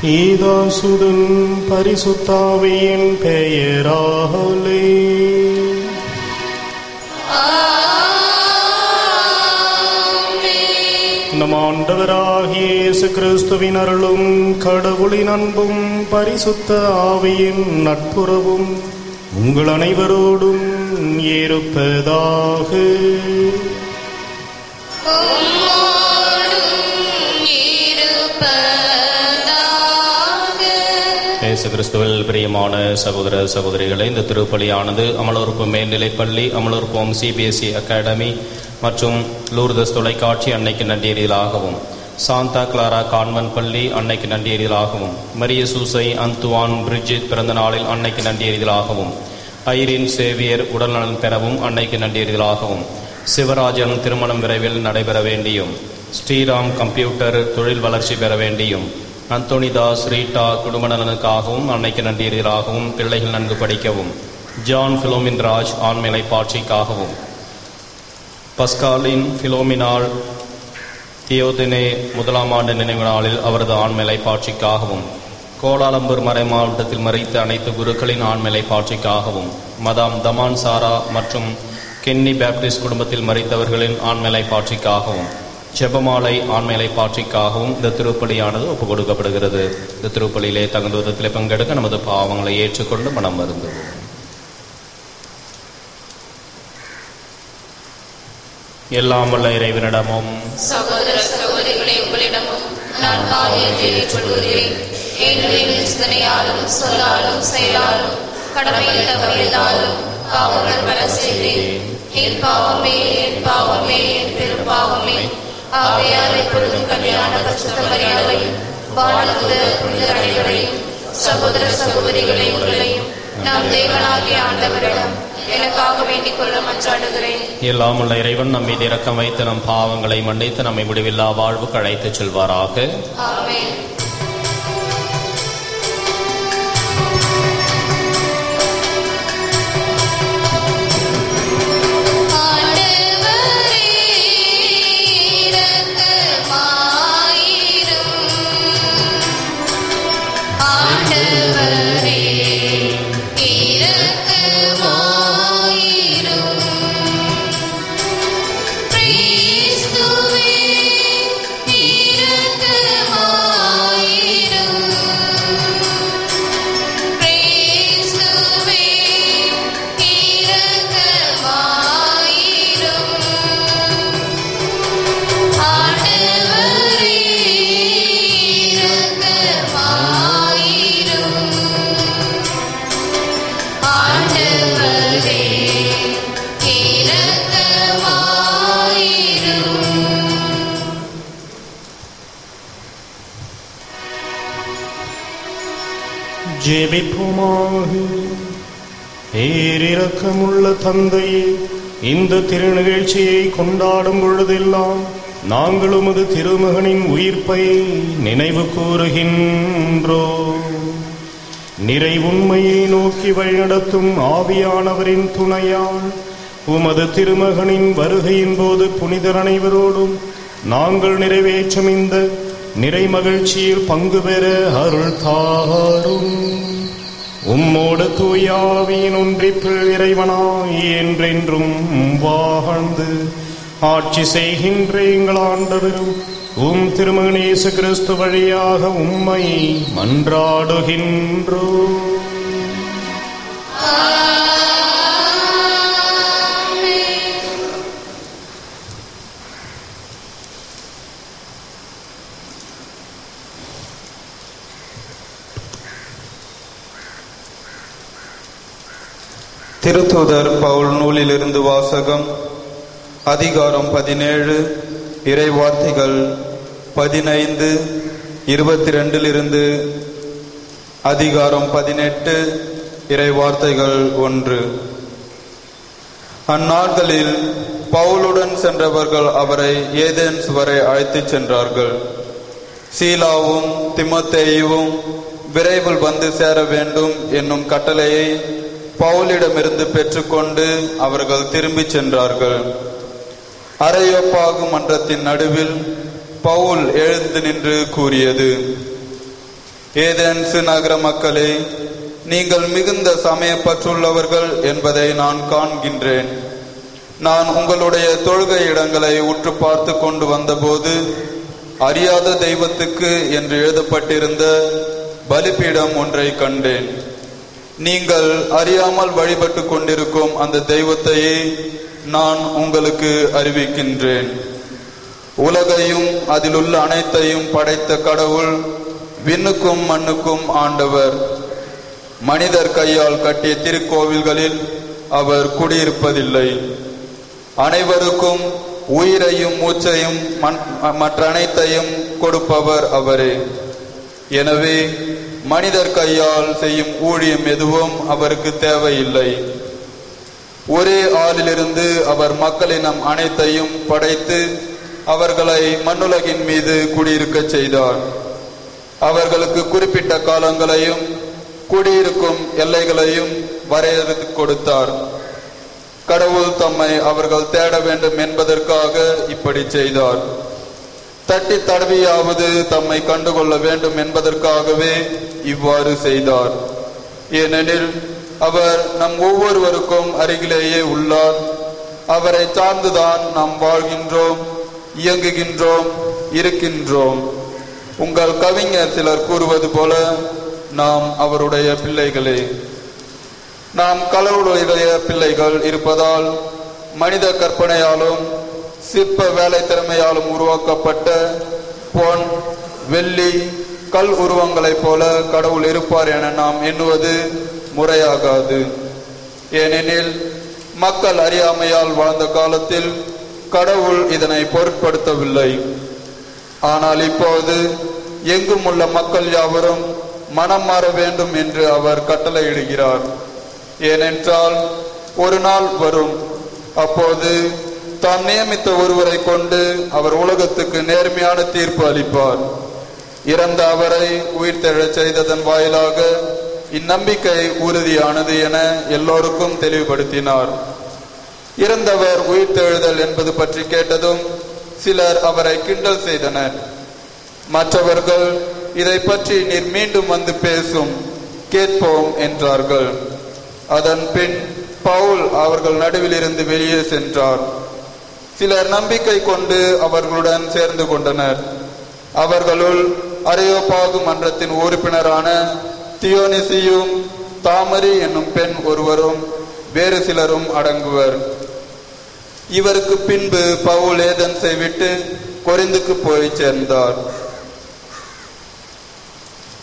ஈதாசுதன் பரிசுத்தாவியின் பெயராலே. நம் ஆண்டவராகிய இயேசு கிறிஸ்துவின் அருளும் கடவுளின் அன்பும் பரிசுத்த ஆவியின் நட்புறவும் உங்கள் அனைவரோடும் இருப்பதாக. இயேசு கிறிஸ்துவில் பிரியமான சகோதர சகோதரிகளை, இந்த திருப்பலியானது அமலோற்பம் மேல்நிலைப்பள்ளி, அமலோற்பம் CBSE அகாடமி மற்றும் லூர்தஸ் தொலைக்காட்சி அன்னைக்கு நன்றியறிதலாகவும், சாந்தா கிளாரா கான்வென்ட் பள்ளி அன்னைக்கு நன்றியறிதலாகவும், மரிய சூசை அந்துவான் பிரிட்ஜிட் பிறந்த நாளில் அன்னைக்கு நன்றியறிதலாகவும், ஐரின் சேவியர் உடல்நலன் பெறவும் அன்னைக்கு நன்றியறிதலாகவும், சிவராஜன் திருமணம் விரைவில் நடைபெற வேண்டியும், ஸ்ரீராம் கம்ப்யூட்டர் தொழில் வளர்ச்சி பெற வேண்டியும், அந்தோனிதாஸ் ரீட்டா குடும்ப நலனுக்காகவும் அன்னைக்கு நன்றியறிதலாகவும், பிள்ளைகள் நன்கு படிக்கவும், ஜான் பிலோமின் ராஜ் ஆண்மைலை பாட்சிக்காகவும், பஸ்காலின் பிலோமினால் தியோதினே 1ஆம் ஆண்டு நினைவு நாளில் அவரது ஆண்மைலை பாட்சிக்காகவும், கோலாலம்பூர் மறை மாவட்டத்தில் மறைத்த அனைத்து குருக்களின் ஆண்மைலை பாட்சிக்காகவும், மதாம் தமான் சாரா மற்றும் கென்னி பேப்டிஸ்ட் குடும்பத்தில் மறைத்தவர்களின் ஆண்மைலை பாட்சிக்காகவும், ஜெபமாலை ஆண்மைலை பாட்சிக்காகவும் இந்த திருப்பலியானது ஒப்புக் கொடுக்கப்படுகிறது. இந்த திருப்பலியிலே தகுந்த விதத்திலே பங்கெடுக்க நமது பாவங்களை ஏற்றுக்கொண்டு மனம் வருந்துவோம். எல்லாம் வல்ல இறைவனிடமும் சகோதர சகோதரிகளை உங்களிடமும் நான் பாவியத்தை ஏற்றுக்கொள்கிறேன். ஏனெனில் சிந்தனையாலும் சொல்லாலும் செயலாலும் கடமையில் தவறியதாலும் பாவங்கள் பல செய்தேன். என் பாவமே, என் பாவமே, என் பெரும் பாவமே. ஆகையால் எப்பொழுதும் கல்யாண பரிசுத்த மரியாதையும் வாழ்ந்த புனித அனைவரையும் சகோதர சகோதரிகளை உங்களையும் நாம் தேவனாகிய ஆண்டவரிடம் எனக்காக வேண்டிக் கொள்ள மன்றாடுகிறேன். எல்லாம் உள்ள இறைவன் நம் மீது இரக்கம் வைத்து நம் பாவங்களை மன்னித்து நம்மை முடிவில்லா வாழ்வுக்கு அழைத்துச் செல்வாராக. ஆமென். ஜெபிப்போமாக. பேரிரக்கமுள்ள தந்தையே, இந்த திருநிகழ்ச்சியை கொண்டாடும் பொழுதெல்லாம் நாங்கள் உமது திருமகனின் உயிர்ப்பை நினைவு கூறுகின்றோம். நிறை உண்மையை நோக்கி வழிநடத்தும் ஆவியானவரின் துணையால் உமது திருமகனின் வருகையின் போது புனிதர் அனைவரோடும் நாங்கள் நிறைவேற்றும் இந்த நிறை மகிழ்ச்சியில் பங்கு பெற அருள் தாரும். உம்மோடு தூயாவியின் ஒன்றிப்பில் இறைவனாய் என்றென்றும் வாழ்ந்து ஆட்சி செய்கின்ற எங்கள் ஆண்டவரும் உம் திருமகன் இயேசு கிறிஸ்து வழியாக உம்மை மன்றாடுகின்றோம். திருத்தூதர் பவுல் நூலிலிருந்து வாசகம். அதிகாரம் 17, இறை வார்த்தைகள் 15, 22 அதிகாரம் 18, இறை வார்த்தைகள் 1. அந்நாட்களில் பவுலுடன் சென்றவர்கள் அவரை ஏதென்ஸ் வரை அழைத்துச் சென்றார்கள். சீலாவும் திமோத்தேயுவும் விரைவில் வந்து சேர வேண்டும் என்னும் கட்டளையை பவுலிடமிருந்து பெற்றுக்கொண்டு அவர்கள் திரும்பி சென்றார்கள். அரையொப்பாகும் மன்றத்தின் நடுவில் பவுல் எழுந்து நின்று கூறியது: ஏதென்ஸ் நகர மக்களே, நீங்கள் மிகுந்த சமயப்பற்றுள்ளவர்கள் என்பதை நான் காண்கின்றேன். நான் உங்களுடைய தொழுகை இடங்களை உற்று பார்த்து கொண்டு வந்தபோது அறியாத தெய்வத்துக்கு என்று எழுதப்பட்டிருந்த பலிபீடம் ஒன்றை கண்டேன். நீங்கள் அறியாமல் வழிபட்டு கொண்டிருக்கும் அந்த தெய்வத்தையே நான் உங்களுக்கு அறிவிக்கின்றேன். உலகையும் அதிலுள்ள அனைத்தையும் படைத்த கடவுள் விண்ணுக்கும் மண்ணுக்கும் ஆண்டவர். மனிதர் கையால் கட்டிய திருக்கோவில்களில் அவர் குடியிருப்பதில்லை. அனைவருக்கும் உயிரையும் மூச்சையும் மற்ற அனைத்தையும் கொடுப்பவர் அவரே. எனவே மனிதர் கையால் செய்யும் ஊழியம் எதுவும் அவருக்கு தேவையில்லை. ஒரே ஆளிலிருந்து அவர் மக்களினம் அனைத்தையும் படைத்து அவர்களை மண்ணுலகின் மீது குடியிருக்க செய்தார். அவர்களுக்கு குறிப்பிட்ட காலங்களையும் குடியிருக்கும் எல்லைகளையும் வரையறுத்து கொடுத்தார். கடவுள் தம்மை அவர்கள் தேட வேண்டும் என்பதற்காக இப்படி செய்தார். தட்டி தடவியாவது தம்மை கண்டுகொள்ள வேண்டும் என்பதற்காகவே இவ்வாறு செய்தார். ஏனெனில் அவர் நம் ஒவ்வொருவருக்கும் அருகிலேயே உள்ளார். அவரை சார்ந்துதான் நாம் வாழ்கின்றோம், இயங்குகின்றோம், இருக்கின்றோம். உங்கள் கவிஞர் சிலர் கூறுவது போல நாம் அவருடைய பிள்ளைகளே. நாம் கடவுளுடைய பிள்ளைகள் இருப்பதால் மனித கற்பனையாலும் சிற்ப வேலை திறமையாலும் உருவாக்கப்பட்ட பொன், வெள்ளி, கல் உருவங்களைப் போல கடவுள் இருப்பார் என நாம் எண்ணுவது முறையாகாது. ஏனெனில் மக்கள் அறியாமையால் வாழ்ந்த காலத்தில் கடவுள் இதனை பொருட்படுத்தவில்லை. ஆனால் இப்போது எங்கும் உள்ள மக்கள் யாவரும் மனம் மாற வேண்டும் என்று அவர் கட்டளையிடுகிறார். ஏனென்றால் ஒரு நாள் வரும், அப்போது தாம் நியமித்த ஒருவரை கொண்டு அவர் உலகத்துக்கு நேர்மையான தீர்ப்பு அளிப்பார். இறந்த அவரை உயிர்த்தெழச் செய்ததன் வாயிலாக இந்நம்பிக்கை உறுதியானது என எல்லோருக்கும் தெளிவுபடுத்தினார். இறந்தவர் உயிர்த்தெழுதல் என்பது பற்றி கேட்டதும் சிலர் அவரை கிண்டல் செய்தனர். மற்றவர்கள் இதை பற்றி நீர் மீண்டும் வந்து பேசும், கேட்போம் என்றார்கள். அதன் பின் பவுல் அவர்கள் நடுவில் இருந்து வெளியே சென்றார். சிலர் நம்பிக்கை கொண்டு அவர்களுடன் சேர்ந்து கொண்டனர். அவர்களுள் அரியோபாகு மன்றத்தின் உறுப்பினரான தியோனிசியும் தாமரி என்னும் பெண் ஒருவரும் வேறு சிலரும் அடங்குவர். இவருக்கு பின்பு பவுல் ஏதென்ஸை விட்டு கொரிந்துக்கு போய் சேர்ந்தார்.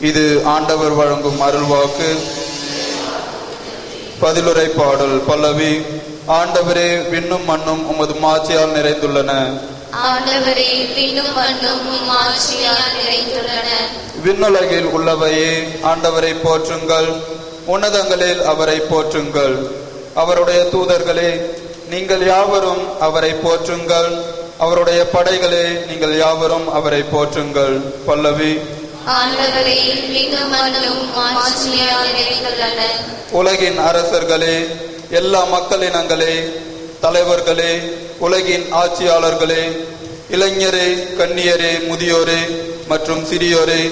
இது ஆண்டவர் வழங்கும் அருள்வாக்கு. பதிலுரை பாடல். பல்லவி. ஆண்டவரே, விண்ணும் மண்ணும் உமது மாட்சியால் நிறைந்துள்ளன. ஆண்டவரே, விண்ணும் மண்ணும் உம் ஆட்சியால் நிறைந்துள்ளன. விண்ணுலகில் உள்ளவையே ஆண்டவரை போற்றுங்கள், உன்னதங்களில் அவரை போற்றுங்கள். அவருடைய தூதர்களே, நீங்கள் யாவரும் அவரை போற்றுங்கள். அவருடைய படைகளே, நீங்கள் யாவரும் அவரை போற்றுங்கள். பல்லவி. ஆண்டவரே, விண்ணும் மண்ணும் உம் ஆட்சியால் நிறைந்துள்ளன. உலகின் அரசர்களே, எல்லா மக்களினங்களே, தலைவர்களே, உலகின் ஆட்சியாளர்களே, இளைஞரே, கன்னியரே, முதியோரே மற்றும் சிறியோரே,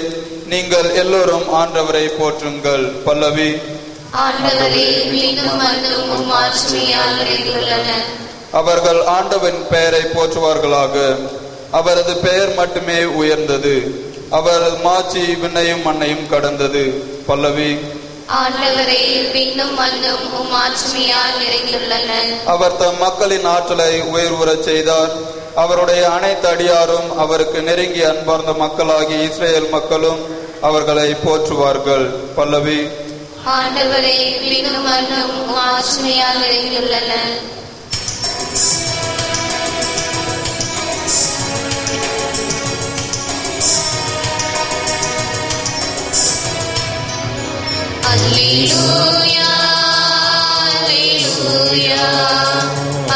நீங்கள் எல்லோரும் ஆண்டவரை போற்றுங்கள். பல்லவி. ஆண்டவரே, விண்ணும் மண்ணும் உம் ஆட்சியால் நிறைந்துள்ளன. அவர்கள் ஆண்டவன் பெயரை போற்றுவார்களாக. அவரது பெயர் மட்டுமே உயர்ந்தது. அவரது மாட்சி விண்ணையும் மண்ணையும் கடந்தது. பல்லவி. ஆண்டவரே, விண்ணும் மண்ணும் உம் ஆட்சியால் நிறைந்துள்ளன. அவர் தம் மக்களின் ஆற்றலை உயர்வுறச் செய்தார். அவருடைய அனைத்து அடியாரும் அவருக்கு நெருங்கி அன்பார்ந்த மக்களாகிய இஸ்ரேல் மக்களும் அவர்களை போற்றுவார்கள். பல்லவி. ஆண்டவரே, விண்ணும் மண்ணும் உம் ஆட்சியால் நிறைந்துள்ளன. அல்லேலூயா, அல்லேலூயா,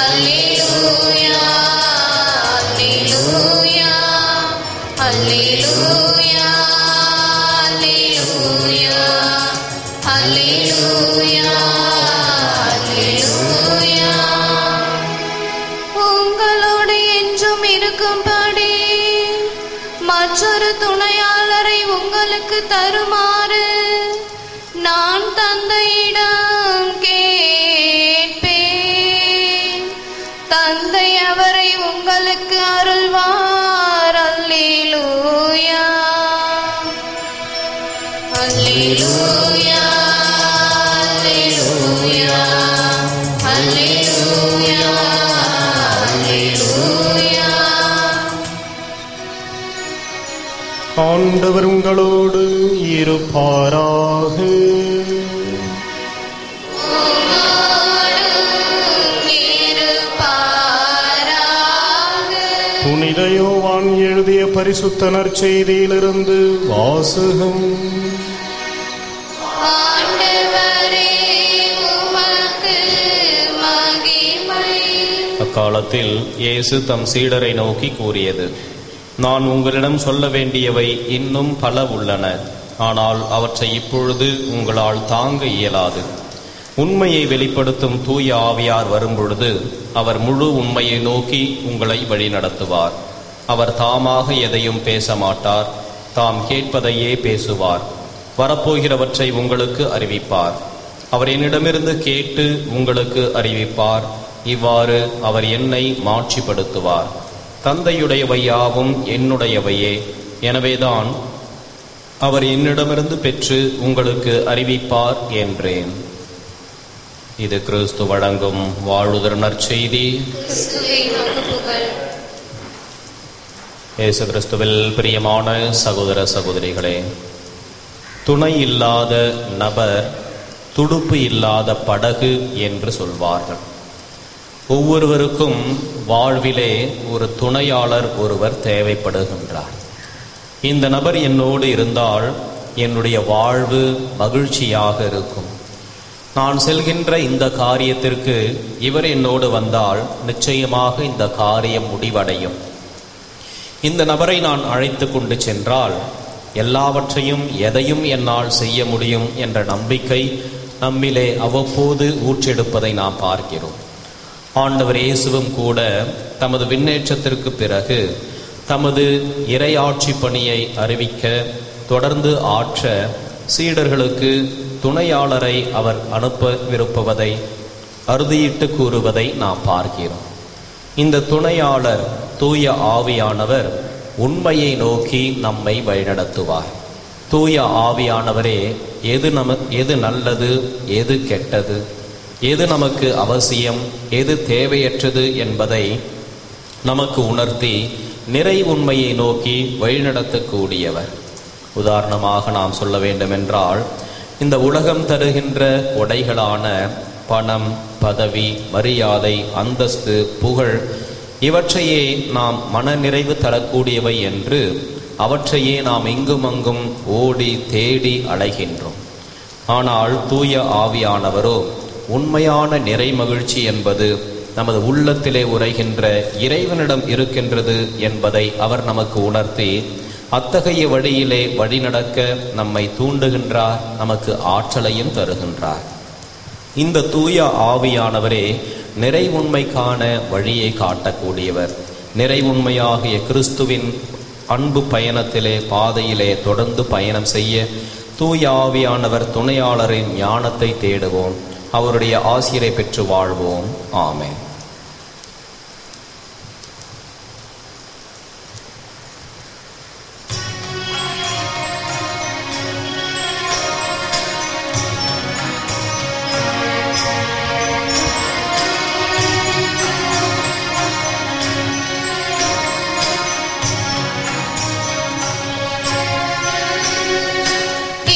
அல்லேலூயா, அல்லேலூயா, அல்லேலூயா, அல்லேலூயா, அல்லேலூயா, அல்லேலூயா. உங்களோடு என்றும் இருக்கும்படி மற்றொரு துணையாளரை உங்களுக்கு தருமா அல்லேலூயா அல்லேலூயா அல்லேலூயா அல்லேலூயா. ஆண்டவர் உங்களோடு இருப்பாராக. புனித யோவான் எழுதிய பரிசுத்த நற்செய்தியிலிருந்து வாசகம். ஆண்டவரே, உமக்கு மகிமை. அக்காலத்தில் இயேசு தம் சீடரை நோக்கி கூறியது: நான் உங்களிடம் சொல்ல வேண்டியவை இன்னும் பல உள்ளன, ஆனால் அவற்றை இப்பொழுது உங்களால் தாங்க இயலாது. உண்மையை வெளிப்படுத்தும் தூய ஆவியார் வரும்பொழுது அவர் முழு உண்மையை நோக்கி உங்களை வழிநடத்துவார். அவர் தாமாக எதையும் பேச மாட்டார், தாம் கேட்பதையே பேசுவார். வரப்போகிறவற்றை உங்களுக்கு அறிவிப்பார். அவர் என்னிடமிருந்து கேட்டு உங்களுக்கு அறிவிப்பார். இவ்வாறு அவர் என்னை மாட்சிப்படுத்துவார். தந்தையுடையவை யாவும் என்னுடையவையே, எனவேதான் அவர் என்னிடமிருந்து பெற்று உங்களுக்கு அறிவிப்பார் என்றேன். இது கிறிஸ்து வழங்கும் வாழுதர் நற்செய்தி. கிறிஸ்துவே உமக்கு புகழ். இயேசு கிறிஸ்துவில் பிரியமான சகோதர சகோதரிகளே, துணை இல்லாத நபர் துடுப்பு இல்லாத படகு என்று சொல்வார்கள். ஒவ்வொருவருக்கும் வாழ்விலே ஒரு துணையாளர் ஒருவர் தேவைப்படுகின்றார். இந்த நபர் என்னோடு இருந்தால் என்னுடைய வாழ்வு மகிழ்ச்சியாக இருக்கும். நான் செல்கின்ற இந்த காரியத்திற்கு இவர் என்னோடு வந்தால் நிச்சயமாக இந்த காரியம் முடிவடையும். இந்த நபரை நான் அழைத்து கொண்டு சென்றால் எல்லாவற்றையும் எதையும் என்னால் செய்ய முடியும் என்ற நம்பிக்கை நம்மிலே அவ்வப்போது ஊற்றெடுப்பதை நாம் பார்க்கிறோம். ஆண்டவர் இயேசுவும் கூட தமது விண்ணேற்றத்திற்கு பிறகு தமது இறையாட்சி பணியை அறிவிக்க தொடர்ந்து ஆற்ற சீடர்களுக்கு துணையாளரை அவர் அனுப்பவிருப்பதை அறுதியிட்டு கூறுவதை நாம் பார்க்கிறோம். இந்த துணையாளர் தூய ஆவியானவர் உண்மையை நோக்கி நம்மை வழிநடத்துவார். தூய ஆவியானவரே எது நல்லது, எது கெட்டது, எது நமக்கு அவசியம், எது தேவையற்றது என்பதை நமக்கு உணர்த்தி நிறை உண்மையை நோக்கி வழிநடத்தக்கூடியவர். உதாரணமாக நாம் சொல்ல வேண்டுமென்றால், இந்த உலகம் தருகின்ற கொடைகளான பணம், பதவி, மரியாதை, அந்தஸ்து, புகழ் இவற்றையே நாம் மனநிறைவு தரக்கூடியவை என்று அவற்றையே நாம் இங்கும் அங்கும் ஓடி தேடி அலைகின்றோம். ஆனால் தூய ஆவியானவரோ உண்மையான நிறை மகிழ்ச்சி என்பது நமது உள்ளத்திலே உரைகின்ற இறைவனிடம் இருக்கின்றது என்பதை அவர் நமக்கு உணர்த்தி அத்தகைய வழியிலே வழிநடக்க நம்மை தூண்டுகின்றார், நமக்கு ஆற்றலையும் தருகின்றார். இந்த தூய ஆவியானவரே நிறை உண்மைக்கான வழியை காட்டக்கூடியவர். நிறை உண்மையாகிய கிறிஸ்துவின் அன்பு பயணத்திலே பாதையிலே தொடர்ந்து பயணம் செய்ய தூய ஆவியானவர் துணையாளரின் ஞானத்தை தேடுவோம். அவருடைய ஆசிரை பெற்று வாழ்வோம். ஆமென்.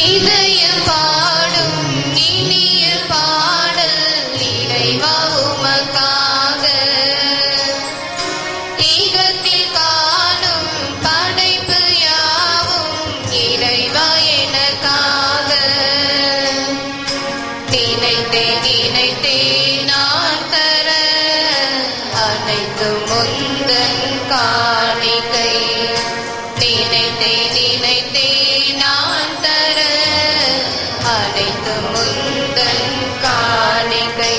இதயம் பாடும் இனிய பாடல் இறைவா உமக்காக. ஈகத்தில் காணும் படைப்பு யாவும் இறைவா எனக்காக. நினைத்தேன் நான் தர அனைத்தும் முந்தன் காணிக்கை. நினைத்தேன் நான் தர அனைத்தும் முந்தன் காணிக்கை.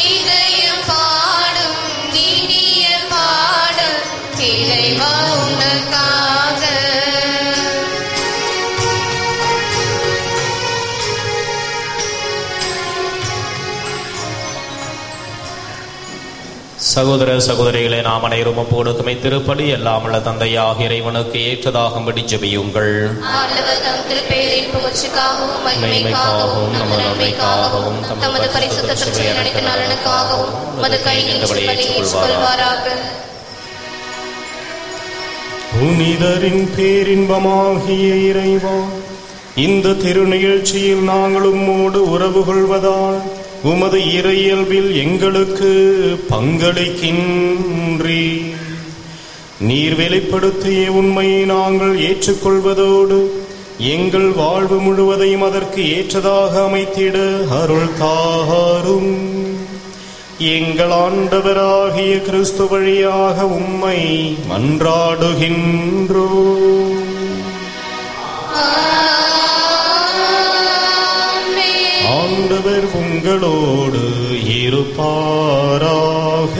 இதயம் பாடும் இனிய பாடல் இறைவா உனக்காக. சகோதர சகோதரிகளை நாம் அனைவரும் ஒப்புக்கொடுக்குமை திருப்பலி எல்லாமுள்ள தந்தையாக இறைவனுக்கு ஏற்றதாகும்படி ஜெபியுங்கள். ஆண்டவர் தம் திருப்பெயரின் புகழ்ச்சிக்காகவும் மகிமைக்காகவும் நமது நன்மைக்காகவும் தமது பரிசுத்த திருச்சபையின் அனைத்து நலனுக்காகவும் மது கையில் ஏற்றுக்கொள்வாராக. புனிதரின் பேரின்பமாகிய இறைவா, இந்த திருநிகழ்ச்சியில் நாங்கள் உம்மோடு உறவு கொள்வதால் உமது இறையியல்பில் எங்களுக்கு பங்களிக்கின்றீர். நீர் வெளிப்படுத்திய உண்மையை நாங்கள் ஏற்றுக்கொள்வதோடு எங்கள் வாழ்வு முழுவதையும் அதற்கு ஏற்றதாக அமைத்திட அருள் தாரும். எங்கள் ஆண்டவராகிய கிறிஸ்து வழியாக உம்மை மன்றாடுகின்றோம். ஆண்டவர் உங்களோடு இருப்பாராக.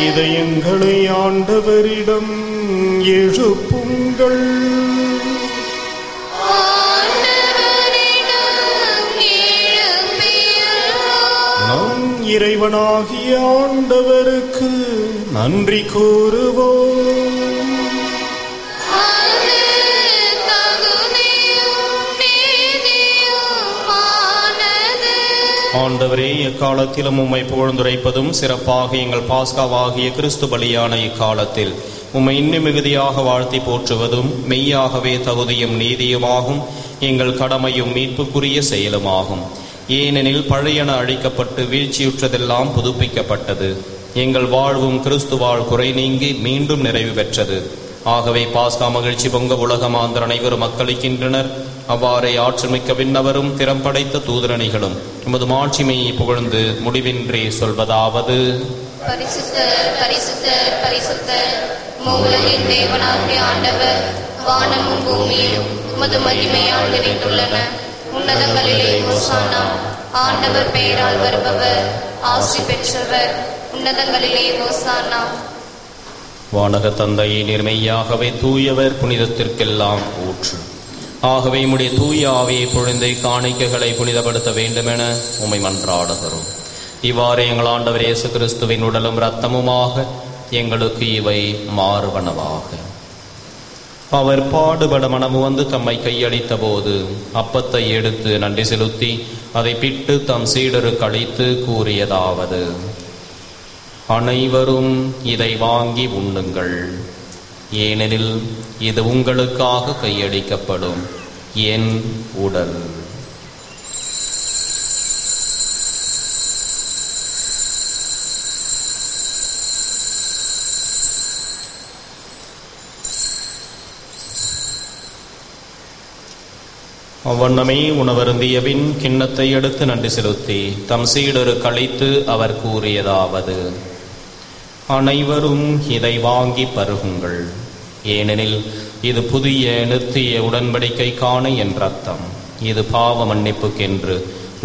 இதயங்களை ஆண்டவரிடம் எழுப்புங்கள். நம் இறைவனாகிய ஆண்டவருக்கு நன்றி கூறுவோம். ஆண்டவரே, எக்காலத்திலும் உம்மை புகழ்ந்துரைப்பதும் சிறப்பாக எங்கள் பாஸ்காவாகிய கிறிஸ்து பலியான இக்காலத்தில் உம்மை இன்னும் மிகுதியாக வாழ்த்தி போற்றுவதும் மெய்யாகவே தகுதியும் நீதியுமாகும் எங்கள் கடமையும் மீட்புக்குரிய செயலுமாகும். ஏனெனில் பழையன அழிக்கப்பட்டு வீழ்ச்சியுற்றதெல்லாம் புதுப்பிக்கப்பட்டது. எங்கள் வாழ்வும் கிறிஸ்துவால் குறை நீங்கி மீண்டும் நிறைவு பெற்றது. ஆகவே பாஸ்கா மகிழ்ச்சி பொங்க உலகமாந்தர் அனைவரும் மக்களிக்கின்றனர். அவ்வாறே ஆற்றல்மிக்க விண்ணவரும் திறம் படைத்த தூதரணிகளும் உமது மாட்சிமையை புகழ்ந்து முடிவின்றி சொல்வதாவது: பரிசுத்தர் பரிசுத்தர் பரிசுத்தர், மூலகின் தேவனாகிய ஆண்டவர், வானமும் பூமியும் உமது மகிமையால் நிறைந்துள்ளன. உன்னதங்களிலே ஓசானா. ஆண்டவர் பெயரால் வருபவர் ஆசி பெற்றவர். உன்னதங்களிலே ஓசானா. வானக தந்தையை நிர்மையாகவே தூயவர், புனிதத்திற்கெல்லாம் ஊற்று. ஆகவே உம்முடைய தூய ஆவியை பொழிந்தை காணிக்கைகளை புனிதப்படுத்த வேண்டுமென உம்மை மன்றாடுகிறோம். இவ்வாறு எங்கள் ஆண்டவர் இயேசு கிறிஸ்துவின் உடலும் இரத்தமுமாக எங்களுக்கு இவை மாறுவனவாக. அவர் பாடுபட மனமு வந்து தம்மை கையளித்த போது அப்பத்தை எடுத்து நன்றி செலுத்தி அதை பிட்டு தம் சீடருக்கு அளித்து கூறியதாவது: அனைவரும் இதை வாங்கி உண்ணுங்கள், ஏனெனில் இது உங்களுக்காக கையளிக்கப்படும் என் உடல். அவ்வண்ணமே உணவருந்தியபின் கிண்ணத்தை எடுத்து நன்றி செலுத்தி தம் சீடருக்கு அளித்து அவர் கூறியதாவது: அனைவரும் இதை வாங்கி பருகுங்கள், ஏனெனில் இது புதிய நித்திய உடன்படிக்கைக்கான என் ரத்தம். இது பாவ மன்னிப்புக்கென்று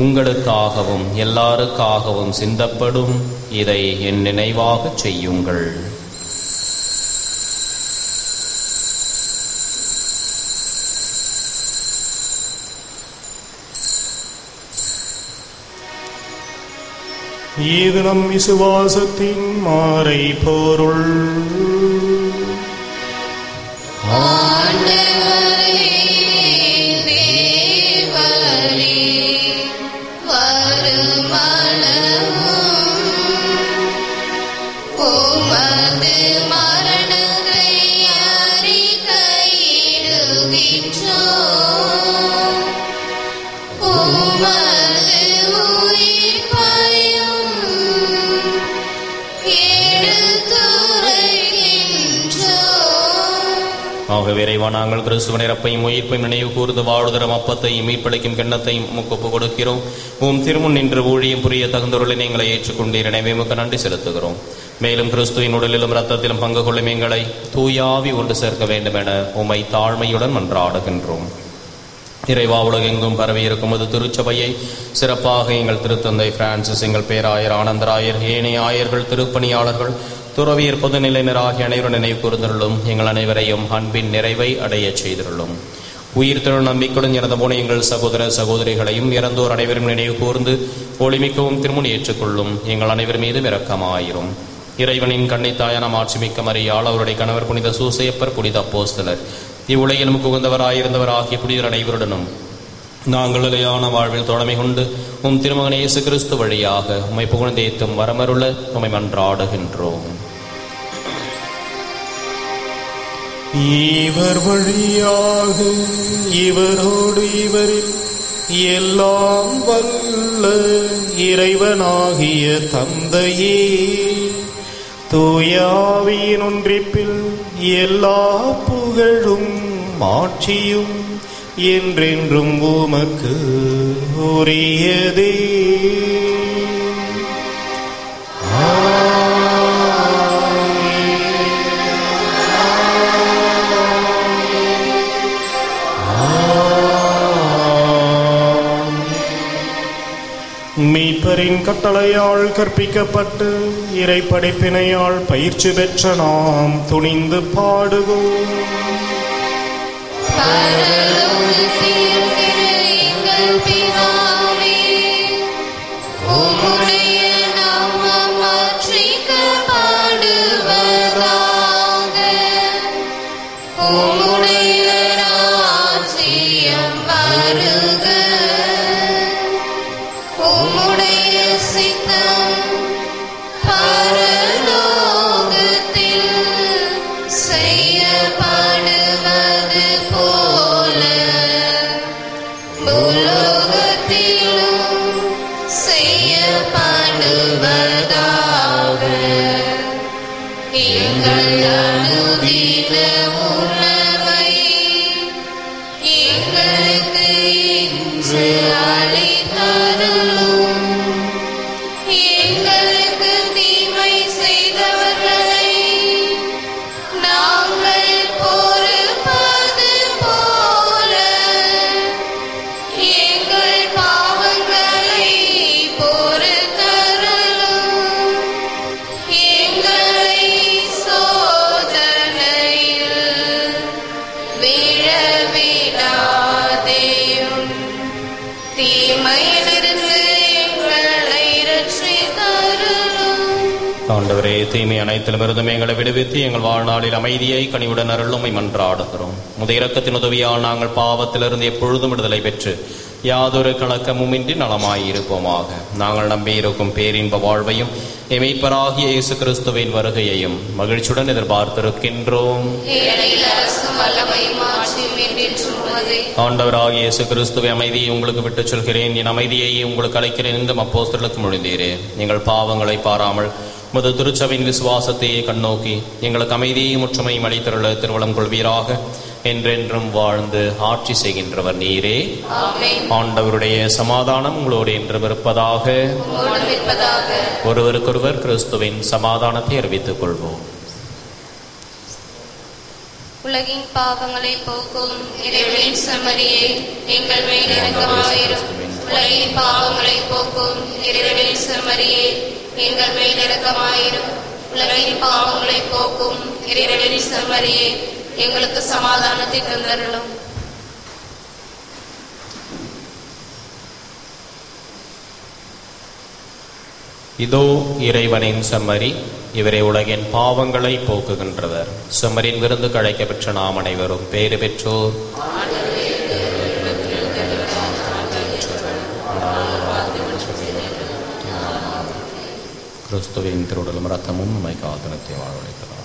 உங்களுக்காகவும் எல்லாருக்காகவும் சிந்தப்படும். இதை என் நினைவாக செய்யுங்கள். இது நம் விசுவாசத்தின் மாறை பொருள். ஆகவே இறைவா, நாங்கள் கிறிஸ்துவின் இறப்பையும் உயிர்ப்பையும் நினைவு கூர்ந்து வாழ்தரும் அப்பத்தையும் மீட்பளிக்கும் கிண்ணத்தையும் உமக்கு ஒப்புக் கொடுக்கிறோம். உம் திருமுன் நின்று ஊழியம் புரிய தகுந்தொருளை எங்களை ஏற்றுக்கொண்டீர். எனவே உமக்கு நன்றி செலுத்துகிறோம். மேலும் கிறிஸ்துவின் உடலிலும் இரத்தத்திலும் பங்கு கொள்ளும் எங்களை தூயாவி ஒன்று சேர்க்க வேண்டும் என உம்மை தாழ்மையுடன் மன்றாடுகின்றோம். இறைவா, உலகெங்கும் பரவி இருக்கும் அது திருச்சபையை சிறப்பாக எங்கள் திருத்தந்தை பிரான்சிஸ், எங்கள் பேராயர் ஆனந்தராயர், ஏனைய ஆயர்கள், திருப்பணியாளர்கள், துறவியர், பொதுநிலையினர் ஆகிய அனைவரும் நினைவு கூர்ந்தருளும். எங்கள் அனைவரையும் அன்பின் நிறைவை அடைய செய்திருளும். உயிர்த்தெழு நம்பிக்கையுடன் இறந்து போன எங்கள் சகோதர சகோதரிகளையும் இறந்தோர் அனைவரும் நினைவு கூர்ந்து ஒளிமிக்கவும் திருமுன் ஏற்றுக்கொள்ளும். எங்கள் அனைவர் மீதும் இரக்கமாயிரும். இறைவனின் கன்னித்தாயான மாட்சிமிக்க மரியாள், அவருடைய கணவர் புனித சூசையப்பர், புனித அப்போஸ்தலர், இவ்வுலகில் நமக்கு உகந்தவராயிருந்தவர் ஆகிய புனிதர் அனைவருடனும் நாங்கள் நிலையான வாழ்வில் தோழமை கொண்டு உம் திருமகன் இயேசு கிறிஸ்து வழியாக உம்மை புகழ்ந்தேத்தும் வரமருள உம்மை மன்றாடுகின்றோம். இவர் வழியாக இவரோடு இவரில் எல்லாம் வல்ல இறைவனாகிய தந்தையே, தூயாவியின் ஒன்றிப்பில் எல்லா புகழும் மாட்சியும் என்றென்றும் உமக்கு உரியதே. மீட்பரின் கட்டளையால் கற்பிக்கப்பட்டு இறை படைப்பினையால் பயிற்சி பெற்ற நாம் துணிந்து பாடுவோம். ஆண்டவரே, தீமை அனைத்திலுமிருந்தும் எங்களை விடுவித்து எங்கள் வாழ்நாளில் அமைதியை கனிவுடன் அருளுமை மன்றாடுகிறோம். முத இரக்கத்தின் உதவியால் நாங்கள் பாவத்திலிருந்து எப்பொழுதும் விடுதலை பெற்று யாதொரு கலக்கமுமின்றி நலமாயிருப்போமாக. நாங்கள் நம்பியிருக்கும் பேரின்ப வாழ்வையும் எமைப்பராகிய இயேசு கிறிஸ்துவின் வருகையையும் மகிழ்ச்சியுடன் எதிர்பார்த்திருக்கின்றோம். ஆண்டவராகிய இயேசு கிறிஸ்துவை அமைதியை உங்களுக்கு விட்டுச் சொல்கிறேன், என் அமைதியை உங்களுக்கு அளிக்கிறேன் என்று அப்போஸ்தலருக்கு மொழிந்தீரே. எங்கள் பாவங்களை பாராமல் முது திருச்சபையின் விசுவாசத்தையே கண்ணோக்கி எங்களுக்கு அமைதியையும் ஒற்றுமையும் அளித்தருள திருவளம் கொள்வீராக. என்றென்றும் வாழ்ந்து ஆட்சி செய்கின்றவர் நீரே. ஆண்டவருடைய சமாதானம் உங்களோடு என்றும் இருப்பதாக. ஒருவருக்கொருவர் கிறிஸ்துவின் சமாதானத்தை அறிவித்துக் கொள்வோம். உலகின் பாவங்களை போக்கும் இறைவனின் செம்மறியே, எங்கள் மேல் இரக்கமாயிரும். உலகின் பாவங்களை போக்கும் இறைவனின் செம்மறியே, எங்கள் மேல் இரக்கமாயிரும். உலகின் பாவங்களை போக்கும் இறைவனின் செம்மறியே, எங்களுக்கு சமாதானத்தை தந்தருளும். இதோ இறைவனின் செம்மறி, இவரை உலகின் பாவங்களை போக்குகின்றவர். செம்மறியின் விருந்து கழைக்க பெற்ற நாம் அனைவரும் பேறு பெற்றோர். கிறிஸ்துவின் திருவுடலும் ரத்தமும் நம்மை காத்து வாழ்வழைக்கலாம்.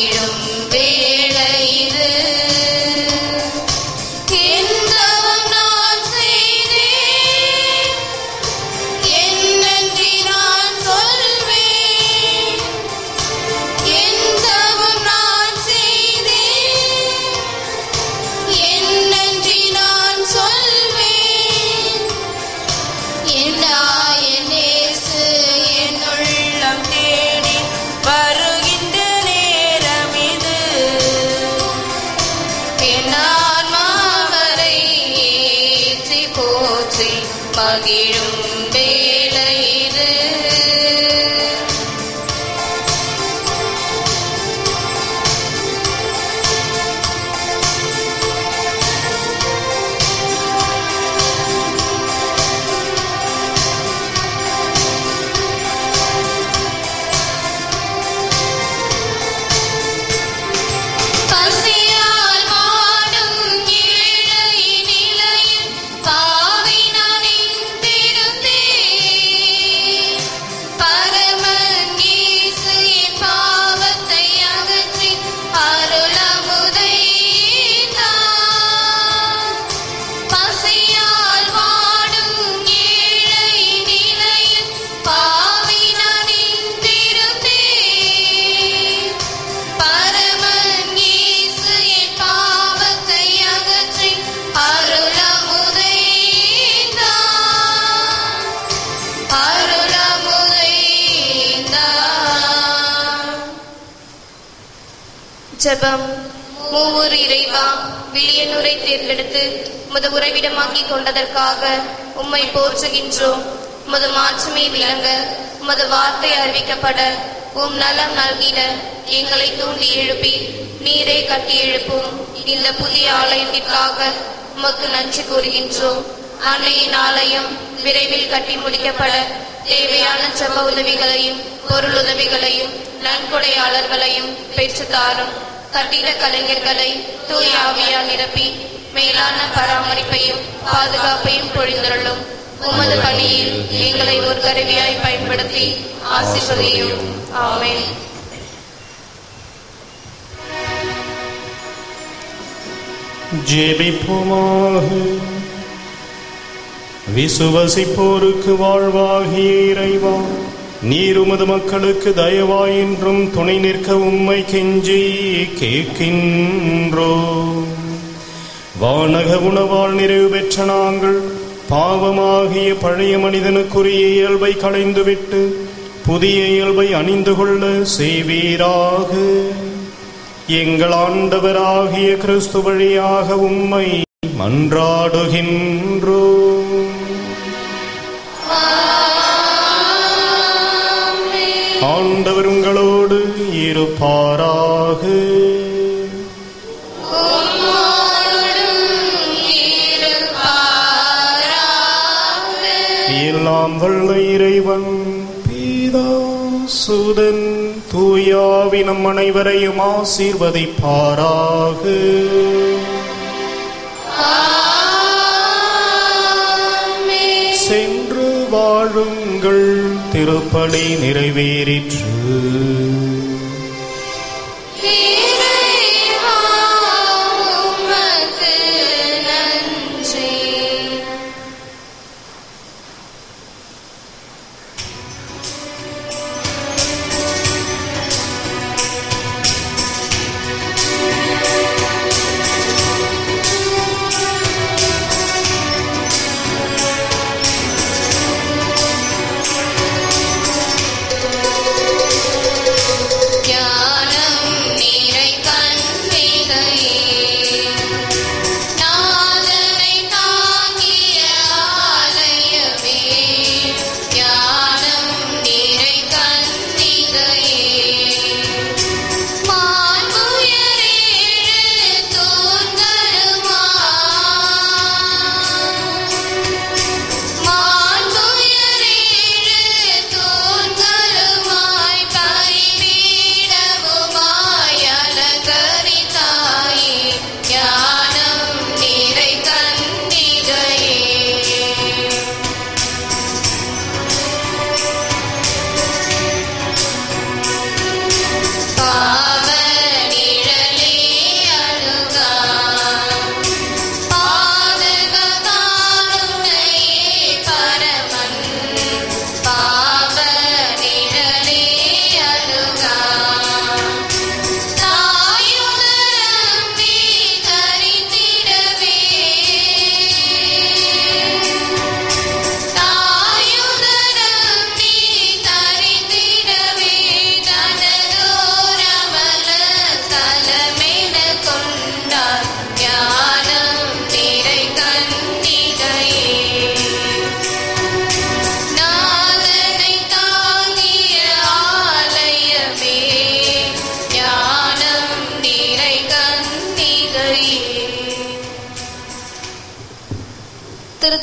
மகிழும் வேளை இது. எந்தவம் நான் செய்தேன், என் நன்றி நான் சொல்வேன். எந்தவம் நான் செய்தேன், என் நன்றி நான் சொல்வேன். என் இயேசு என் உள்ளம் தேடி வருகின்ற நேரம் இது. என் ஆன்மாவரை ஏற்றி போற்றி மகிழும் வேளை இது. பசியால் வாடும் ஏழை நிலையில் பாவி நான் நின்றிருந்தேன். பரமன் இயேசு என் பாவத்தை அகற்றி அருளமுதை ஈந்தார். பசியால் வாடும் ஏழை நிலையில் பாவி நான் நின்றிருந்தேன். பரமன் இயேசு என் பாவத்தை அகற்றி அருளமுதை ஈந்தார். அருளமுதை ஈந்தார். ஜெபம். மூவூர் இறைவா, விழியனூரை தேர்ந்தெடுத்து உமது உறைவிடமாக்கி கொண்டதற்காக உம்மை போற்றுகின்றோம். உமது மாட்சிமை விளங்க, உமது வார்த்தை அறிவிக்கப்பட, உம் நலம் நல்கிட எங்களை தூண்டி எழுப்பி நீரை கட்டி எழுப்பும் இந்த புதிய ஆலயத்திற்காக உமக்கு நன்றி கூறுகின்றோம். அன்னையின் ஆலயம் விரைவில் கட்டி முடிக்கப்பட தேவையான ஜெப உதவிகளையும் பொருள் உதவிகளையும் நன்கொடையாளர்களையும் பெற்றுத்தாரும். கட்டிட கலைஞர்களை தூய ஆவியால் நிரப்பி மேலான பராமரிப்பையும் பாதுகாப்பையும் பொழிந்தருளும். உமது பணியில் எங்களை ஒரு கருவியாய் பயன்படுத்தி ஆசீர்வதியும். ஆமென். ஜெபிப்போமாக. விசுவசிப்போருக்கு வாழ்வாகிய இறைவா, நீர் உமது மக்களுக்கு தயவாய் என்றும் துணை நிற்க உம்மை கெஞ்சி கேட்கின்றோ. வானக உணவால் நிறைவு பெற்ற நாங்கள் பாவமாகிய பழைய மனிதனுக்குரிய இயல்பை களைந்துவிட்டு புதிய இயல்பை அணிந்து கொள்ள செய்வீராக. எங்கள் ஆண்டவராகிய கிறிஸ்து வழியாக உம்மை மன்றாடுகின்றோ. ஆண்டவர் உங்களோடு இருப்பாராக. எல்லாம் வல்ல இறைவன் பிதா சுதன் தூயாவி நம் அனைவரையும் ஆசீர்வதிப்பாராக. சென்று வாழுங்கள், திருப்பலி நிறைவேறிற்று.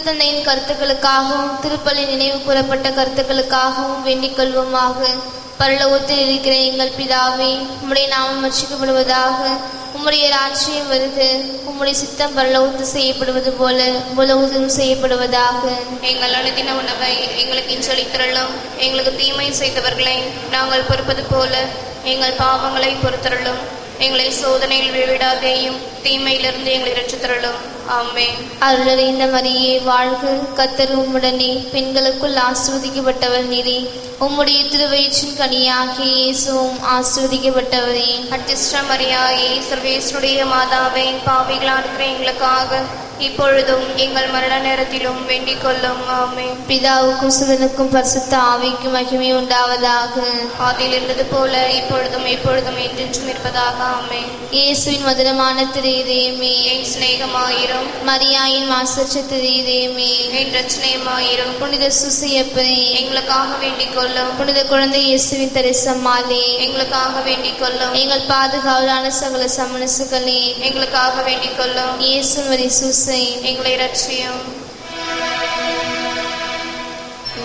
திருத்தந்தையின் கருத்துக்களுக்காகவும் திருப்பலி நினைவு கூறப்பட்ட கருத்துக்களுக்காகவும் வேண்டிக் கொள்வோமாக. பரலோகத்தில் இருக்கிற எங்கள் பிதாவே, உம்முடைய நாமம் ரட்சிக்கப்படுவதாக. உம்முடைய ராஜ்யம் வருக. உம்முடைய சித்தம் பரலோகத்தில் செய்யப்படுவது போல உலகத்திலும் செய்யப்படுவதாக. எங்கள் அனுதின உணவை எங்களுக்கு இன்று அளித்தருளும். எங்களுக்கு தீமை செய்தவர்களை நாங்கள் பொறுப்பது போல எங்கள் பாவங்களை பொறுத்தருளும். எங்களை சோதனையில் விழுவிடாதேயும் தீமையிலிருந்து எங்களை இரட்சித்தருளும். ஆமென். அருள் நிறைந்த மரியே வாழ்க, கர்த்தர் உம்முடனே, பெண்களுக்குள் ஆசீர்வதிக்கப்பட்டவர் நீரே. உம்முடைய திருவயிற்றின் கனியாகிய இயேசுவும் ஆசீர்வதிக்கப்பட்டவரே. அத்திஷ்ட மரியாயே, சர்வேஸ்வருடைய மாதாவே, பாவிகளாக இருக்கிற எங்களுக்காக இப்பொழுதும் எங்கள் மரண நேரத்திலும் வேண்டிக் கொள்ளும். ஆமென். பிதாவுக்கும் சுதனுக்கும் பரிசுத்த ஆவிக்கும் மகிமை உண்டாவதாக. ஆதியில் இருந்தது போல இப்பொழுதும் எப்பொழுதும் என்றென்றும் இருப்பதாக. ஆமென். இயேசுவின் மதுரமான திரையதேமே, என் சிநேகமாயிரும். மரியாயின் மாசற்ற திரையதேமே, என் ரட்சணையமாயிரும். புனித சுசியப்பரே, எங்களுக்காக வேண்டிக் கொள்ளும். புனித குழந்தை இயேசுவின் தரிசம்மாளே, எங்களுக்காக வேண்டிக் கொள்ளும். எங்கள் பாதுகாவலான சகல சமணசுகளே, எங்களுக்காக வேண்டிக் கொள்ளும். இயேசு மரி சூசை, எங்களை இரட்சியும்.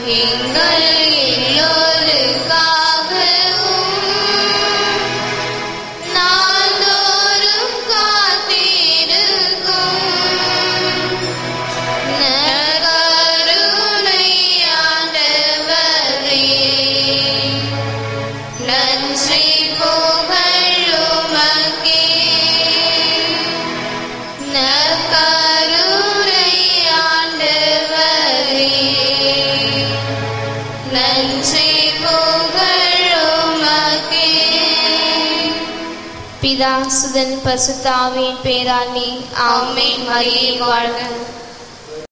எங்கள் எல்லோருக்காகவும் நாள்தோறும் காத்திருக்கும் நற்கருணை ஆண்டவரே, நன்றி புகழ் உமக்கே. நற்கருணை ஆண்டவரே, நன்றி புகழ் உமக்கே. பிதா சுதன் பரிசுத்த ஆவியின் பேராலே ஆமென். மரியே வாழ்க.